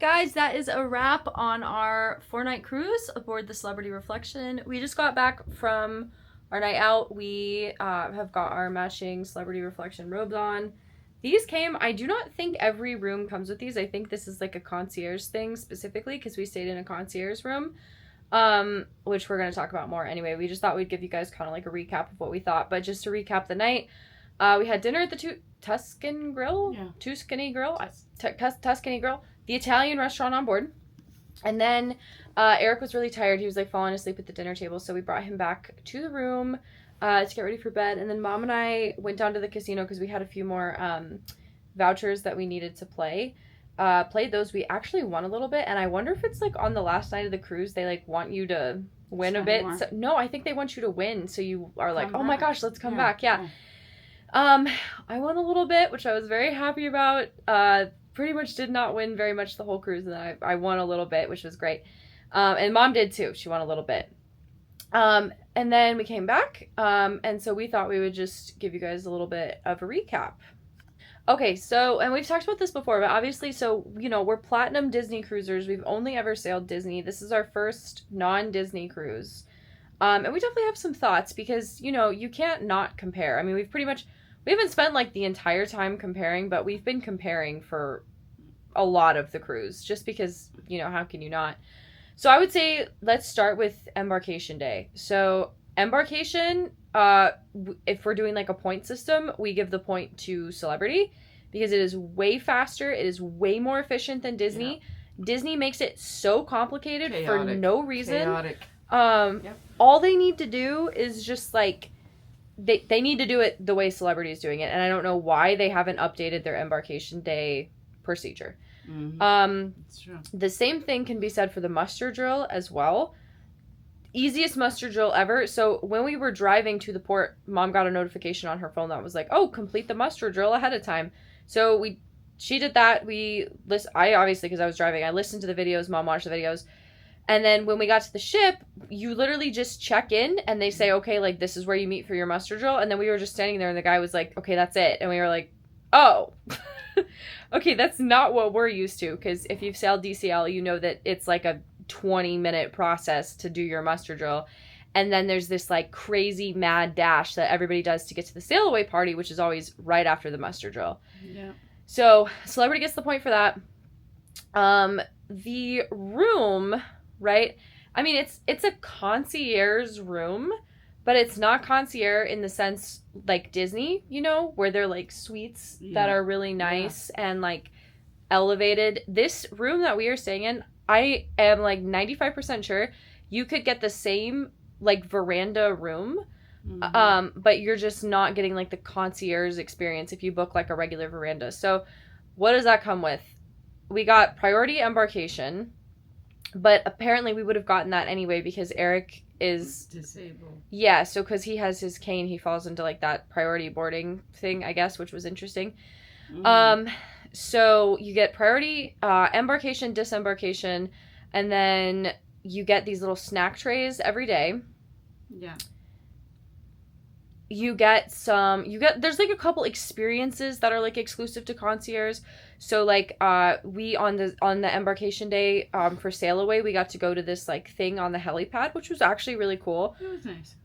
guys, that is a wrap on our 4-night cruise aboard the Celebrity Reflection. We just got back from our night out. We have got our matching Celebrity Reflection robes on. These came, I do not think every room comes with these. I think this is like a concierge thing specifically because we stayed in a concierge room, which we're going to talk about more anyway. We just thought we'd give you guys kind of like a recap of what we thought. But just to recap the night, we had dinner at the Tuscan Grill? Yeah. Tuscany Grill? Tuscany Grill. The Italian restaurant on board. And then Eric was really tired. He was like falling asleep at the dinner table. So we brought him back to the room to get ready for bed. And then Mom and I went down to the casino because we had a few more vouchers that we needed to play. Played those. We actually won a little bit. And I wonder if it's like on the last night of the cruise, they like want you to win a bit. So, no, I think they want you to win. So you are like, oh my gosh, let's come back. Yeah. I won a little bit, which I was very happy about. Pretty much did not win very much the whole cruise, and then I won a little bit, which was great. And Mom did too. She won a little bit. And then we came back, and so we thought we would just give you guys a little bit of a recap. Okay, so, and we've talked about this before, but obviously, so, you know, we're platinum Disney cruisers. We've only ever sailed Disney. This is our first non-Disney cruise. And we definitely have some thoughts because, you know, you can't not compare. I mean, we haven't spent like the entire time comparing, but we've been comparing for a lot of the cruise just because, you know, how can you not? So I would say let's start with embarkation day. So embarkation, if we're doing like a point system, we give the point to Celebrity because it is way faster. It is way more efficient than Disney. Yeah. Disney makes it so complicated for no reason. Chaotic. All they need to do is just like, They need to do it the way Celebrity is doing it, and I don't know why they haven't updated their embarkation day procedure. Mm-hmm. That's true. The same thing can be said for the muster drill as well. Easiest muster drill ever. So when we were driving to the port, Mom got a notification on her phone that was like, "Oh, complete the muster drill ahead of time." So she did that. I obviously, because I was driving, I listened to the videos. Mom watched the videos. And then when we got to the ship, you literally just check in and they say, okay, like this is where you meet for your muster drill. And then we were just standing there and the guy was like, okay, that's it. And we were like, oh, okay, that's not what we're used to. Because if you've sailed DCL, you know that it's like a 20-minute process to do your muster drill. And then there's this like crazy mad dash that everybody does to get to the sail away party, which is always right after the muster drill. Yeah. So Celebrity gets the point for that. The room... Right? I mean, it's a concierge room, but it's not concierge in the sense like Disney, you know, where they're like suites that are really nice and like elevated. This room that we are staying in, I am like 95% sure you could get the same like veranda room, but you're just not getting like the concierge experience if you book like a regular veranda. So what does that come with? We got priority embarkation. But apparently we would have gotten that anyway because Eric is... disabled. Yeah, so because he has his cane, he falls into like that priority boarding thing, I guess, which was interesting. So you get priority, embarkation, disembarkation, and then you get these little snack trays every day. Yeah. There's like a couple experiences that are like exclusive to concierge. So like we on the embarkation day for sail away, we got to go to this like thing on the helipad, which was actually really cool. It was nice.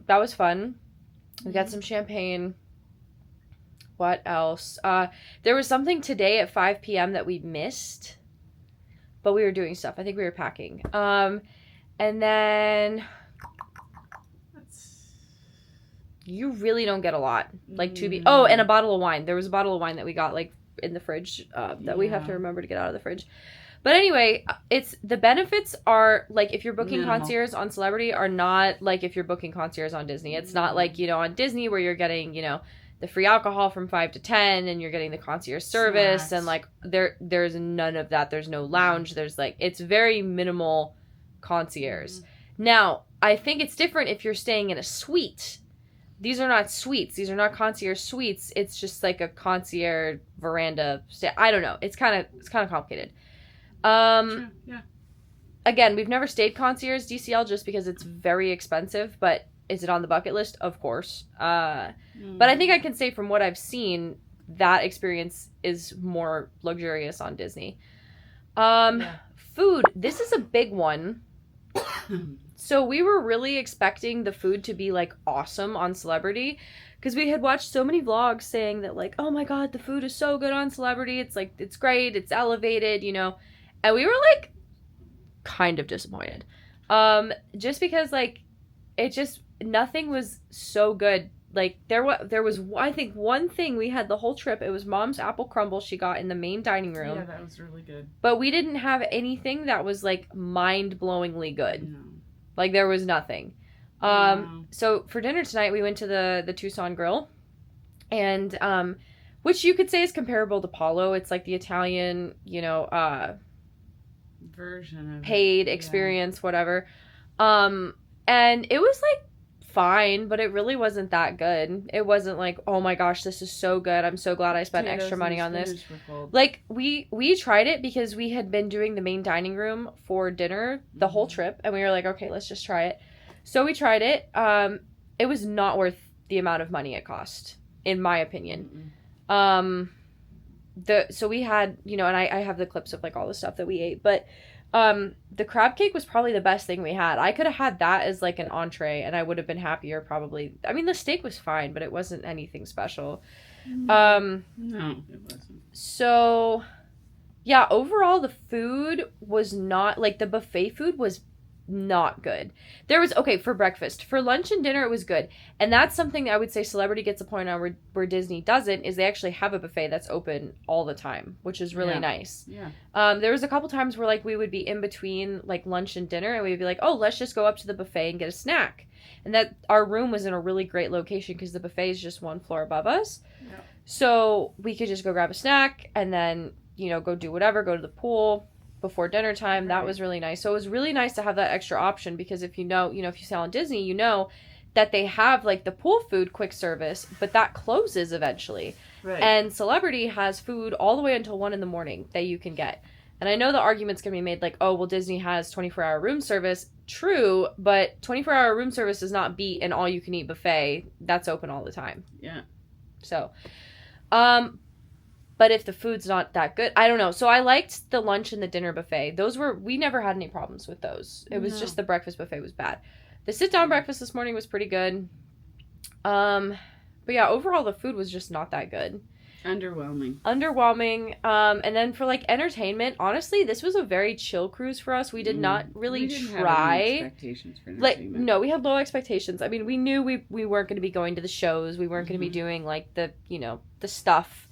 That was fun. We got some champagne. What else? There was something today at 5 p.m. that we missed, but we were doing stuff. I think we were packing. And then you really don't get a lot. Like and a bottle of wine. There was a bottle of wine that we got like in the fridge that we have to remember to get out of the fridge. But anyway, it's the benefits are like if you're booking concierge on Celebrity are not like if you're booking concierge on Disney. It's not like, you know, on Disney where you're getting, you know, the free alcohol from 5 to 10 and you're getting the concierge service. Snacks. And like there's none of that. There's no lounge. There's like it's very minimal concierge. Now, I think it's different if you're staying in a suite. These are not suites. These are not concierge suites. It's just like a concierge veranda. I don't know. It's kind of complicated. True. Yeah. Again, we've never stayed concierge DCL just because it's very expensive. But is it on the bucket list? Of course. But I think I can say from what I've seen, that experience is more luxurious on Disney. Yeah. Food. This is a big one. So we were really expecting the food to be like awesome on Celebrity because we had watched so many vlogs saying that like, oh my God, the food is so good on Celebrity. It's like, it's great. It's elevated, you know, and we were like kind of disappointed. Just because like, it just, nothing was so good. Like there was I think one thing we had the whole trip. It was Mom's apple crumble she got in the main dining room. Yeah, that was really good. But we didn't have anything that was like mind-blowingly good. No. Like there was nothing. No. So for dinner tonight we went to the Tucson Grill, and which you could say is comparable to Palo. It's like the Italian, you know, version of paid it. experience, whatever. And it was like fine, but it really wasn't that good. It wasn't like, oh my gosh, this is so good. I'm so glad I spent extra money on this. Like we tried it because we had been doing the main dining room for dinner the whole trip, and we were like, okay, let's just try it. So we tried it. It was not worth the amount of money it cost, in my opinion. So we had, you know, and I have the clips of like all the stuff that we ate, but the crab cake was probably the best thing we had. I could have had that as like an entree and I would have been happier probably. I mean, the steak was fine, but it wasn't anything special. No, it wasn't. So yeah, overall the food was not, like the buffet food was not good. There was, okay, for breakfast. For lunch and dinner it was good. And that's something I would say Celebrity gets a point on where Disney doesn't, is they actually have a buffet that's open all the time, which is really nice. Yeah. There was a couple times where like we would be in between like lunch and dinner and we'd be like, oh, let's just go up to the buffet and get a snack. And that our room was in a really great location because the buffet is just one floor above us. Yeah. So we could just go grab a snack and then, you know, go do whatever, go to the pool before dinner time. That was really nice. So it was really nice to have that extra option because if you know, if you sail on Disney, you know that they have like the pool food quick service, but that closes eventually. Right. And Celebrity has food all the way until 1 a.m. that you can get. And I know the argument's going to be made like, oh, well, Disney has 24-hour room service. True, but 24-hour room service does not beat an all-you-can-eat buffet that's open all the time. Yeah. So, but if the food's not that good, I don't know. So I liked the lunch and the dinner buffet. We never had any problems with those. It was just the breakfast buffet was bad. The sit-down breakfast this morning was pretty good. But yeah, overall the food was just not that good. Underwhelming. And then for like entertainment, honestly, this was a very chill cruise for us. We did not really try. Have any expectations for entertainment. Like, no, we had low expectations. I mean, we knew we weren't going to be going to the shows. We weren't going to be doing like the, the stuff.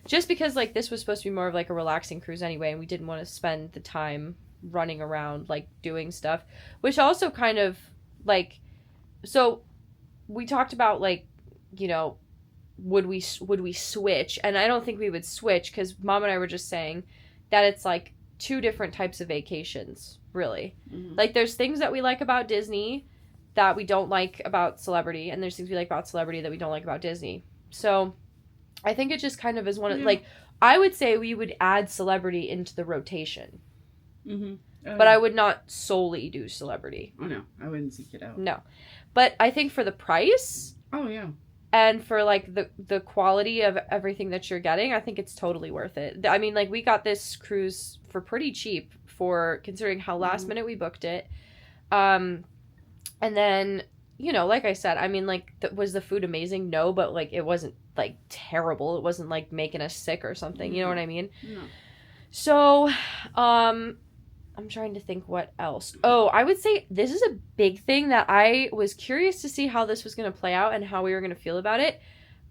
Just because like this was supposed to be more of like a relaxing cruise anyway, and we didn't want to spend the time running around like doing stuff, which also kind of like, so we talked about like, would we switch? And I don't think we would switch because Mom and I were just saying that it's like two different types of vacations, really. Mm-hmm. Like there's things that we like about Disney that we don't like about Celebrity, and there's things we like about Celebrity that we don't like about Disney. So I think it just kind of is one of, like, I would say we would add Celebrity into the rotation. Mm-hmm. But I would not solely do Celebrity. Oh, no. I wouldn't seek it out. No. But I think for the price... Oh, yeah. And for, like, the quality of everything that you're getting, I think it's totally worth it. I mean, like, we got this cruise for pretty cheap for considering how last minute we booked it. And then, like I said, I mean, like, was the food amazing? No, but, like, it wasn't, like, terrible. It wasn't, like, making us sick or something. You know what I mean? No. So, I'm trying to think what else. Oh, I would say this is a big thing that I was curious to see how this was going to play out and how we were going to feel about it.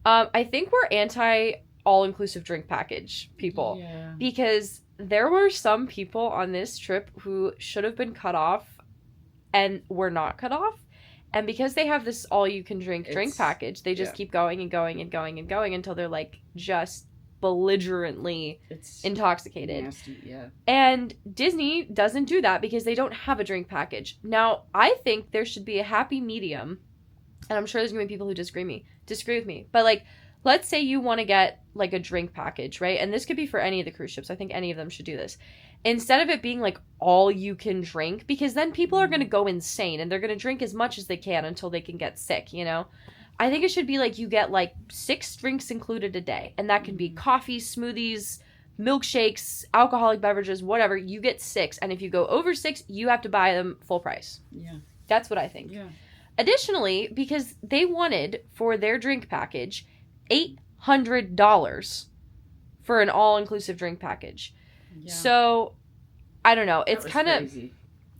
I think we're anti all-inclusive drink package people. Yeah. Because there were some people on this trip who should have been cut off and were not cut off. And because they have this all-you-can-drink drink package, they just keep going and going and going and going until they're, like, just belligerently intoxicated. Nasty, yeah. And Disney doesn't do that because they don't have a drink package. Now, I think there should be a happy medium, and I'm sure there's going to be people who disagree with me. But, like, let's say you want to get, like, a drink package, right? And this could be for any of the cruise ships. I think any of them should do this. Instead of it being, like, all you can drink, because then people are going to go insane, and they're going to drink as much as they can until they can get sick, I think it should be, like, you get, like, 6 drinks included a day. And that can be coffee, smoothies, milkshakes, alcoholic beverages, whatever, you get 6. And if you go over 6, you have to buy them full price. Yeah. That's what I think. Yeah. Additionally, because they wanted for their drink package $800 for an all-inclusive drink package. Yeah. So, I don't know. It's kind of...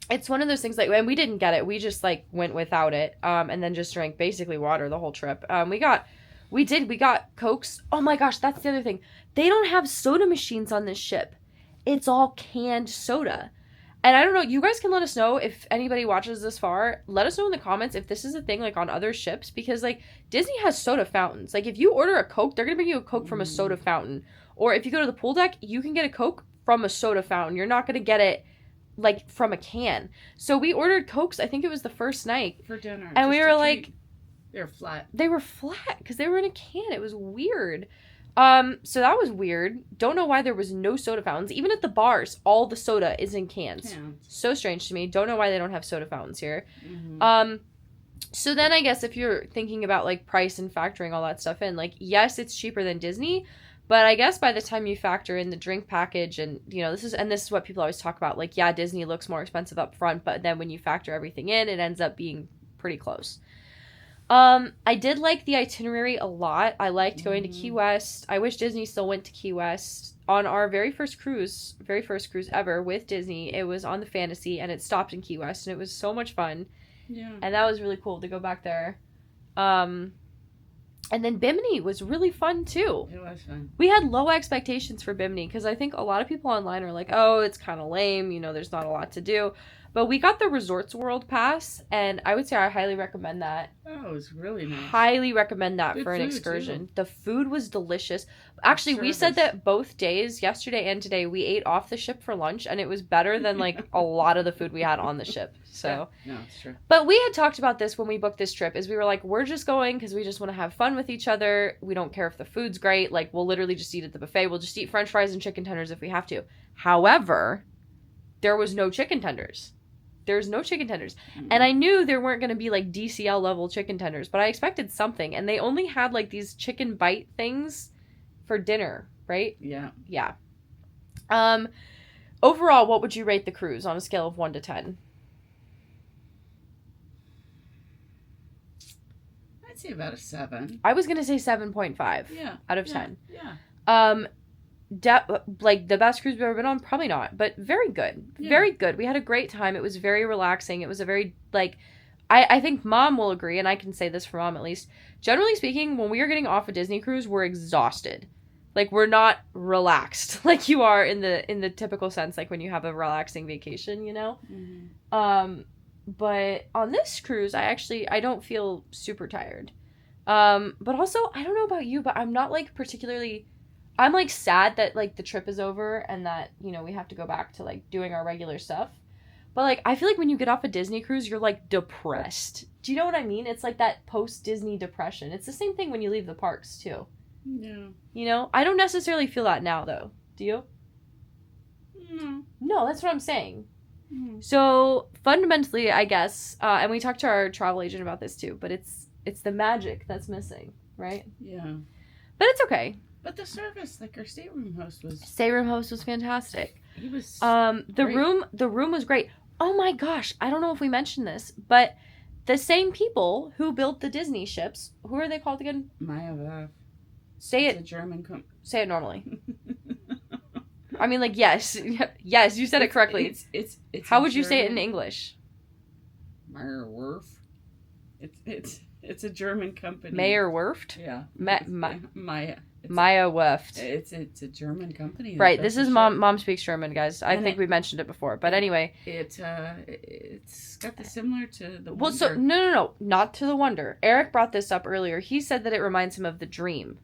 It's one of those things, like, and we didn't get it. We just, like, went without it, and then just drank basically water the whole trip. We got Cokes. Oh my gosh, that's the other thing. They don't have soda machines on this ship. It's all canned soda. And I don't know, you guys can let us know if anybody watches this far. Let us know in the comments if this is a thing, like, on other ships, because, like, Disney has soda fountains. Like, if you order a Coke, they're gonna bring you a Coke from a soda fountain. Or if you go to the pool deck, you can get a Coke from a soda fountain. You're not gonna get it like from a can. So we ordered Cokes, I think it was the first night. For dinner. And we were like... They were flat. They were flat because they were in a can. It was weird. So that was weird. Don't know why there was no soda fountains. Even at the bars, all the soda is in cans. So strange to me. Don't know why they don't have soda fountains here. Mm-hmm. So then I guess if you're thinking about like price and factoring all that stuff in, like, yes, it's cheaper than Disney. But I guess by the time you factor in the drink package and, you know, this is what people always talk about. Like, yeah, Disney looks more expensive up front, but then when you factor everything in, it ends up being pretty close. I did like the itinerary a lot. I liked going to Key West. I wish Disney still went to Key West. On our very first cruise ever with Disney, it was on the Fantasy, and it stopped in Key West, and it was so much fun. Yeah. And that was really cool to go back there. And then Bimini was really fun, too. It was fun. We had low expectations for Bimini, because I think a lot of people online are like, oh, it's kind of lame, you know, there's not a lot to do. But we got the Resorts World Pass, and I would say I highly recommend that. Oh, it was really nice. Highly recommend that Good for an food, excursion. too. The food was delicious. Actually, we said that both days, yesterday and today, we ate off the ship for lunch, and it was better than, like, a lot of the food we had on the ship. So, yeah, no, it's true. But we had talked about this when we booked this trip, is we were like, we're just going because we just want to have fun with each other. We don't care if the food's great. Like, we'll literally just eat at the buffet. We'll just eat French fries and chicken tenders if we have to. However, there was no chicken tenders. There's no chicken tenders. Mm-hmm. And I knew there weren't going to be, like, DCL level chicken tenders, but I expected something. And they only had, like, these chicken bite things for dinner, right? Yeah. Yeah. Overall, what would you rate the cruise on a scale of 1 to 10? I'd say about a 7. I was going to say 7.5 out of 10. Yeah. Like, the best cruise we've ever been on? Probably not, but very good. Yeah. Very good. We had a great time. It was very relaxing. It was a very, like, I think Mom will agree, and I can say this for Mom at least. Generally speaking, when we are getting off a Disney cruise, we're exhausted. Like, we're not relaxed like you are in the typical sense, like when you have a relaxing vacation, you know? Mm-hmm. But on this cruise, I don't feel super tired. But also, I don't know about you, but I'm not, like, particularly... I'm, like, sad that, like, the trip is over and that, you know, we have to go back to, like, doing our regular stuff. But, like, I feel like when you get off a Disney cruise, you're, like, depressed. Do you know what I mean? It's, like, that post-Disney depression. It's the same thing when you leave the parks, too. Yeah. You know? I don't necessarily feel that now, though. Do you? No. No, that's what I'm saying. Mm-hmm. So, fundamentally, I guess, and we talked to our travel agent about this, too, but it's the magic that's missing, right? Yeah. But it's okay. But the service, like our stateroom host was fantastic. He was the room was great. Oh my gosh, I don't know if we mentioned this, but the same people who built the Disney ships, who are they called again? Maya Werft. Say it's it. A German company. Say it normally. I mean, like, yes, yes, you said it correctly. It's How would you say it in English? Maya Werft. It's a German company. Maya Werft? Yeah. Maya. Maya Werft. It's a German company. Right. This is Mom speaks German, guys. I think we mentioned it before, but anyway. It's got the similar to the Wonder. Well, so no, not to the Wonder. Eric brought this up earlier. He said that it reminds him of the Dream,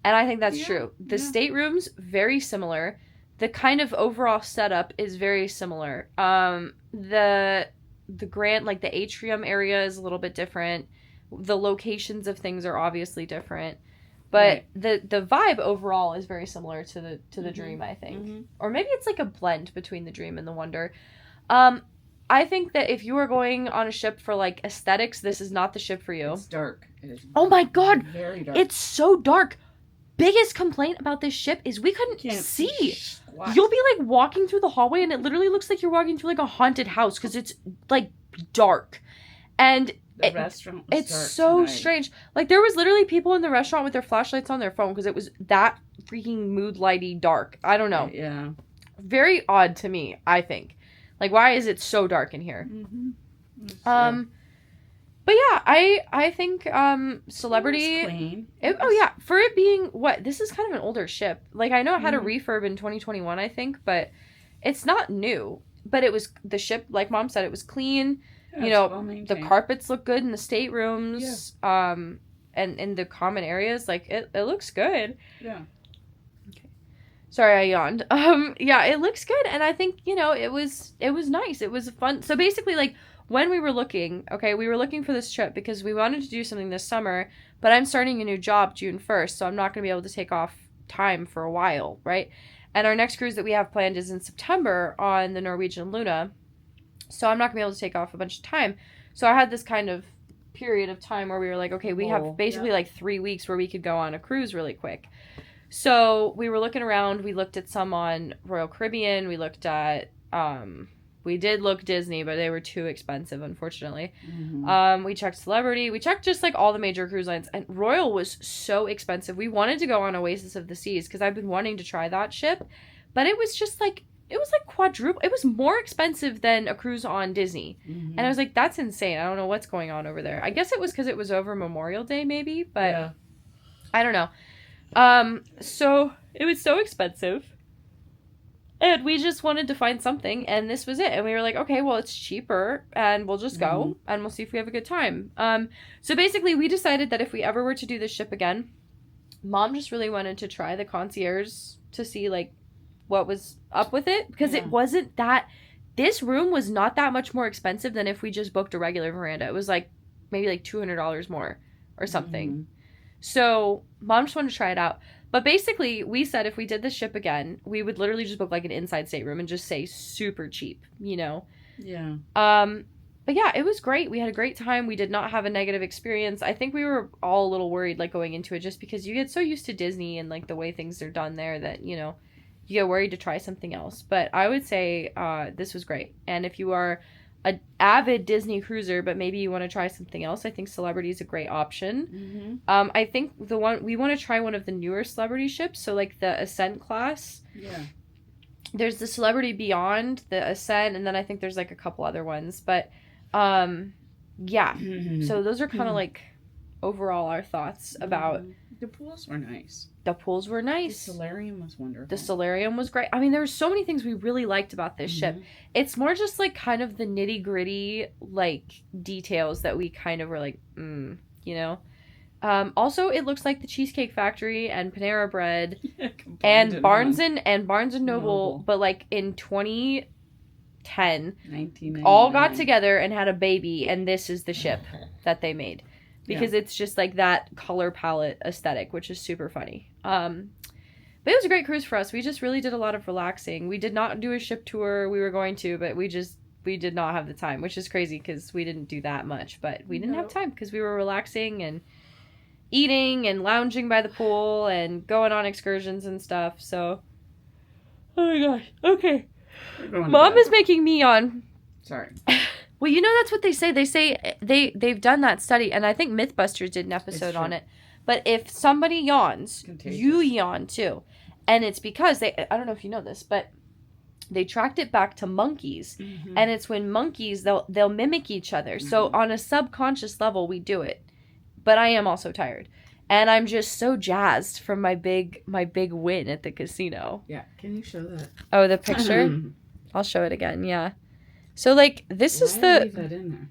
and I think that's true. The staterooms very similar. The kind of overall setup is very similar. The grand, like the atrium area is a little bit different. The locations of things are obviously different. But the vibe overall is very similar to the mm-hmm. Dream, I think. Mm-hmm. Or maybe it's like a blend between the Dream and the Wonder. I think that if you are going on a ship for, like, aesthetics, this is not the ship for you. It's dark. Oh my god! Very dark. It's so dark. biggest complaint about this ship is we couldn't Can't see. squat. You'll be like walking through the hallway and it literally looks like you're walking through like a haunted house because it's like dark. And The restaurant was it's dark so tonight. strange. Like there was literally people in the restaurant with their flashlights on their phone because it was that freaking mood lighty dark. I don't know. Yeah. Very odd to me, I think. Like why is it so dark in here? Mm-hmm. But yeah, I think Celebrity. It was clean. Oh yeah, for it being this is kind of an older ship. Like I know it had a Mhm. refurb in 2021, I think, but it's not new. But it was the ship, like Mom said, it was clean. Yeah, You it's know, well the maintained. carpets look good in the staterooms. And in the common areas, like it looks good. Yeah. Sorry, I yawned. Yeah, it looks good, and I think it was nice. It was fun. So basically, like when we were looking, we were looking for this trip because we wanted to do something this summer, but I'm starting a new job June 1st, so I'm not going to be able to take off time for a while, right? And our next cruise that we have planned is in September on the Norwegian Luna, so I'm not going to be able to take off a bunch of time. So I had this kind of period of time where we were like, okay, we have basically like 3 weeks where we could go on a cruise really quick. So we were looking around. We looked at some on Royal Caribbean. We looked at, we did look Disney, but they were too expensive, unfortunately. Mm-hmm. We checked Celebrity. We checked just like all the major cruise lines, and Royal was so expensive. We wanted to go on Oasis of the Seas because I've been wanting to try that ship, but it was just like, it was like quadruple. It was more expensive than a cruise on Disney. Mm-hmm. And I was like, that's insane. I don't know what's going on over there. I guess it was because it was over Memorial Day, maybe, but yeah. I don't know. So it was so expensive. And we just wanted to find something, and this was it. And we were like, okay, well, it's cheaper, and we'll just go, and we'll see if we have a good time. So basically, we decided that if we ever were to do this ship again, Mom just really wanted to try the Concierge to see, like, what was up with it. Because it wasn't that... This room was not that much more expensive than if we just booked a regular veranda. It was, like, maybe, like, $200 more or something. Mm-hmm. So Mom just wanted to try it out. But basically, we said if we did this ship again, we would literally just book like an inside stateroom and just say super cheap, Yeah. But yeah, it was great. We had a great time. We did not have a negative experience. I think we were all a little worried like going into it just because you get so used to Disney and like the way things are done there that, you get worried to try something else. But I would say this was great. And if you are an avid Disney cruiser, but maybe you want to try something else, I think Celebrity is a great option. Mm-hmm. I think we want to try one of the newer Celebrity ships, so like the Ascent class. Yeah. There's the Celebrity Beyond, the Ascent, and then I think there's like a couple other ones. But yeah. Mm-hmm. So those are kind of like overall our thoughts about. The pools were nice. The pools were nice. The solarium was wonderful. The solarium was great. I mean, there were so many things we really liked about this ship. It's more just like kind of the nitty gritty like details that we kind of were like, Also, it looks like the Cheesecake Factory and Panera Bread and Barnes and Noble, but like in 2010, 1999. all got together and had a baby, and this is the ship that they made. Because it's just like that color palette aesthetic, which is super funny. But it was a great cruise for us. We just really did a lot of relaxing. We did not do a ship tour. We were going to, but we did not have the time, which is crazy because we didn't do that much. But we didn't have time because we were relaxing and eating and lounging by the pool and going on excursions and stuff. So, oh my gosh. Okay. Mom is making me yawn. Sorry. Well, that's what they say. They say they've done that study, and I think Mythbusters did an episode on it. But if somebody yawns, you yawn too. And it's because I don't know if you know this, but they tracked it back to monkeys. Mm-hmm. And it's when monkeys, they'll mimic each other. Mm-hmm. So on a subconscious level, we do it. But I am also tired. And I'm just so jazzed from my big win at the casino. Yeah, can you show that? Oh, the picture? I'll show it again, yeah. So, like, this is the... leave that in there?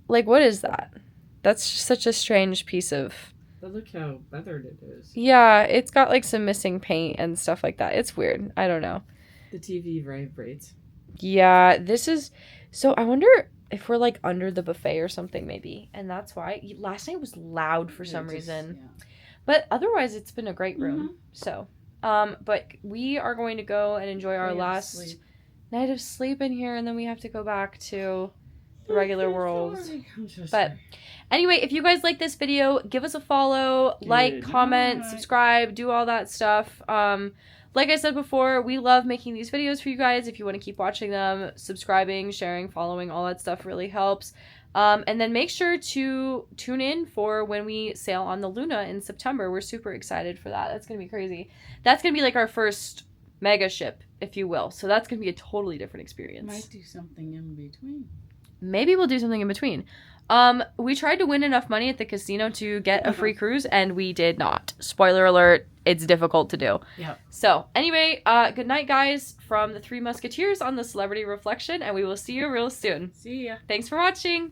Like, what is that? That's such a strange piece of... But look how weathered it is. Yeah, it's got, like, some missing paint and stuff like that. It's weird. I don't know. The TV vibrates. Yeah, this is... So, I wonder if we're, like, under the buffet or something, maybe. And that's why. Last night was loud for some reason. Yeah. But otherwise, it's been a great room. Mm-hmm. So, but we are going to go and enjoy our last... night of sleep in here, and then we have to go back to the regular world. But anyway, if you guys like this video, give us a follow, like, comment, subscribe, do all that stuff. Like I said before, we love making these videos for you guys. If you want to keep watching them, subscribing, sharing, following, all that stuff really helps. And then make sure to tune in for when we sail on the Luna in September. We're super excited for that. That's going to be crazy. That's going to be like our first mega ship, if you will. So that's going to be a totally different experience. Might do something in between. Maybe we'll do something in between. We tried to win enough money at the casino to get a free cruise, and we did not. Spoiler alert, it's difficult to do. Yep. So, anyway, good night, guys, from the Three Musketeers on the Celebrity Reflection, and we will see you real soon. See ya. Thanks for watching.